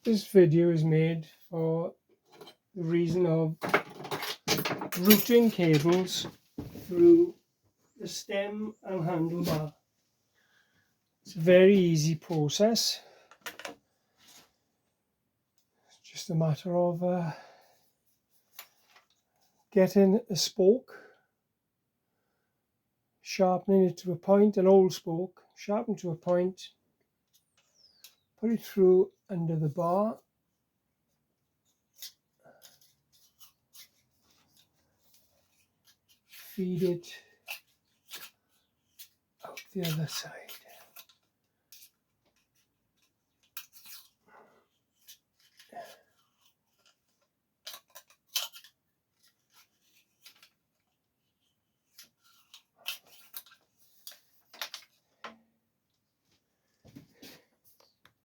This video is made for the reason of routing cables through the stem and handlebar. It's a very easy process. It's just a matter of getting a spoke, sharpening it to a point, an old spoke, sharpened to a point, put it through under the bar, feed it out the other side.